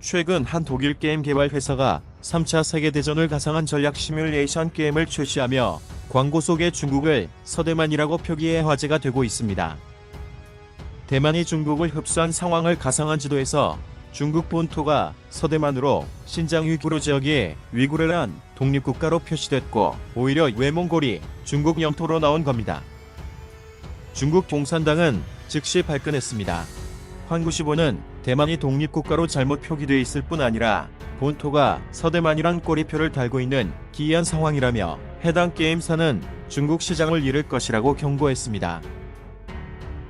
최근 한 독일 게임 개발 회사가 3차 세계대전을 가상한 전략 시뮬레이션 게임을 출시하며 광고 속의 중국을 서대만이라고 표기해 화제가 되고 있습니다. 대만이 중국을 흡수한 상황을 가상한 지도에서 중국 본토가 서대만으로 신장 위구르 지역이 위구르란 독립국가로 표시됐고 오히려 외몽골이 중국 영토로 나온 겁니다. 중국 공산당은 즉시 발끈했습니다. 환구시보는 대만이 독립국가로 잘못 표기되어 있을 뿐 아니라 본토가 서대만이란 꼬리표를 달고 있는 기이한 상황이라며 해당 게임사는 중국 시장을 잃을 것이라고 경고했습니다.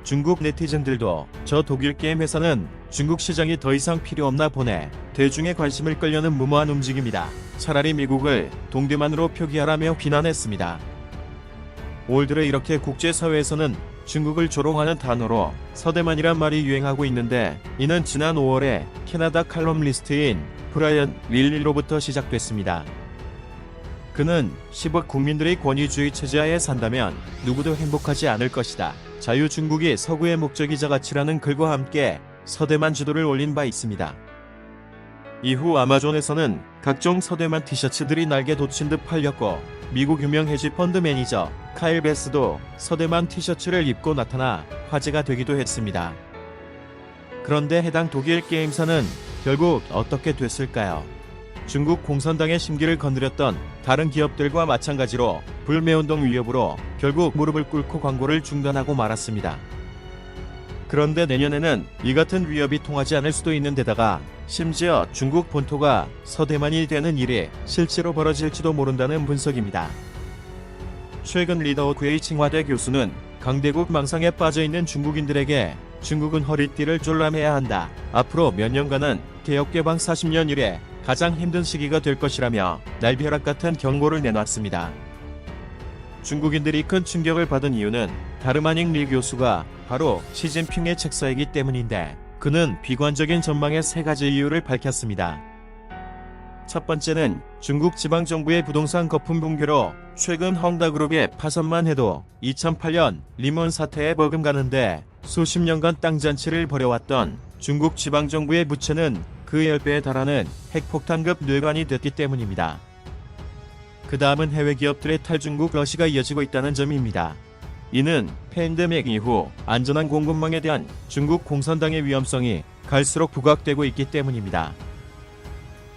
중국 네티즌들도 저 독일 게임 회사는 중국 시장이 더 이상 필요 없나 보네. 대중의 관심을 끌려는 무모한 움직임이다. 차라리 미국을 동대만으로 표기하라며 비난했습니다. 올 들어 이렇게 국제사회에서는 중국을 조롱하는 단어로 서대만이란 말이 유행하고 있는데 이는 지난 5월에 캐나다 칼럼니스트인 브라이언 릴리로부터 시작됐습니다. 그는 10억 국민들이 권위주의 체제하에 산다면 누구도 행복하지 않을 것이다. 자유중국이 서구의 목적이자 가치라는 글과 함께 서대만 지도를 올린 바 있습니다. 이후 아마존에서는 각종 서대만 티셔츠들이 날개 돋친 듯 팔렸고 미국 유명 헤지펀드 매니저 카일 베스도 서대만 티셔츠를 입고 나타나 화제가 되기도 했습니다. 그런데 해당 독일 게임사는 결국 어떻게 됐을까요? 중국 공산당의 심기를 건드렸던 다른 기업들과 마찬가지로 불매운동 위협으로 결국 무릎을 꿇고 광고를 중단하고 말았습니다. 그런데 내년에는 이 같은 위협이 통하지 않을 수도 있는 데다가 심지어 중국 본토가 서대만이 되는 일이 실제로 벌어질지도 모른다는 분석입니다. 최근 리더오크의 칭화대 교수는 강대국 망상에 빠져있는 중국인들에게 중국은 허리띠를 졸라매야 한다. 앞으로 몇 년간은 개혁개방 40년 이래 가장 힘든 시기가 될 것이라며 날벼락 같은 경고를 내놨습니다. 중국인들이 큰 충격을 받은 이유는 다름 아닌 리 교수가 바로 시진핑의 책사이기 때문인데 그는 비관적인 전망의 3가지 이유를 밝혔습니다. 첫 번째는 중국 지방정부의 부동산 거품 붕괴로 최근 헝다그룹의 파산만 해도 2008년 리먼 사태에 버금가는데 수십 년간 땅잔치를 벌여왔던 중국 지방정부의 부채는 그 10배에 달하는 핵폭탄급 뇌관이 됐기 때문입니다. 그 다음은 해외 기업들의 탈중국 러시가 이어지고 있다는 점입니다. 이는 팬데믹 이후 안전한 공급망에 대한 중국 공산당의 위험성이 갈수록 부각되고 있기 때문입니다.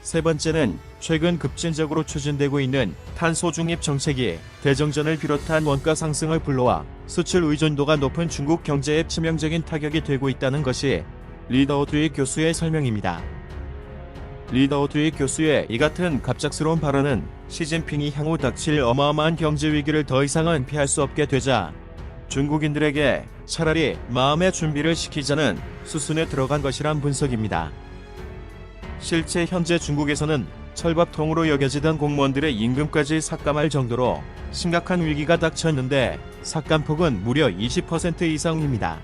세 번째는 최근 급진적으로 추진되고 있는 탄소 중립 정책이 대정전을 비롯한 원가 상승을 불러와 수출 의존도가 높은 중국 경제에 치명적인 타격이 되고 있다는 것이 리더오드윅 교수의 설명입니다. 리더오드윅 교수의 이 같은 갑작스러운 발언은 시진핑이 향후 닥칠 어마어마한 경제 위기를 더 이상은 피할 수 없게 되자 중국인들에게 차라리 마음의 준비를 시키자는 수순에 들어간 것이란 분석입니다. 실제 현재 중국에서는 철밥통으로 여겨지던 공무원들의 임금까지 삭감할 정도로 심각한 위기가 닥쳤는데 삭감폭은 무려 20% 이상입니다.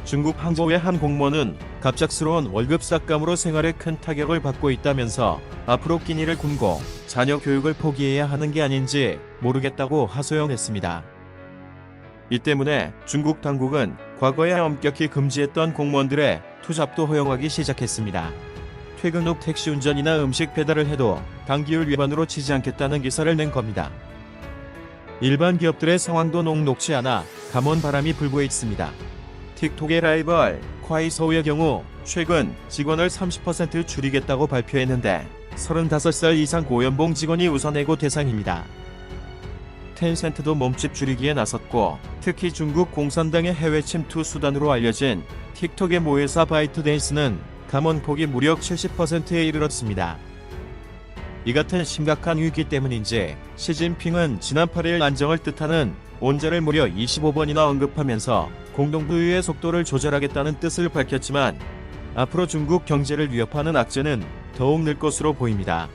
중국 항저우의 한 공무원은 갑작스러운 월급 삭감으로 생활에 큰 타격을 받고 있다면서 앞으로 끼니를 굶고 자녀 교육을 포기해야 하는 게 아닌지 모르겠다고 하소연했습니다. 이 때문에 중국 당국은 과거에 엄격히 금지했던 공무원들의 투잡도 허용하기 시작했습니다. 퇴근 후 택시 운전이나 음식 배달을 해도 당기율 위반으로 치지 않겠다는 기사를 낸 겁니다. 일반 기업들의 상황도 녹록치 않아 감원바람이 불고 있습니다. 틱톡의 라이벌 콰이소우의 경우 최근 직원을 30% 줄이겠다고 발표했는데 35살 이상 고연봉 직원이 우선해고 대상입니다. 텐센트도 몸집 줄이기에 나섰고 특히 중국 공산당의 해외 침투 수단으로 알려진 틱톡의 모회사 바이트댄스는 감원폭이 무려 70%에 이르렀습니다. 이 같은 심각한 위기 때문인지 시진핑은 지난 8일 안정을 뜻하는 온자를 무려 25번이나 언급하면서 공동부유의 속도를 조절하겠다는 뜻을 밝혔지만 앞으로 중국 경제를 위협하는 악재는 더욱 늘 것으로 보입니다.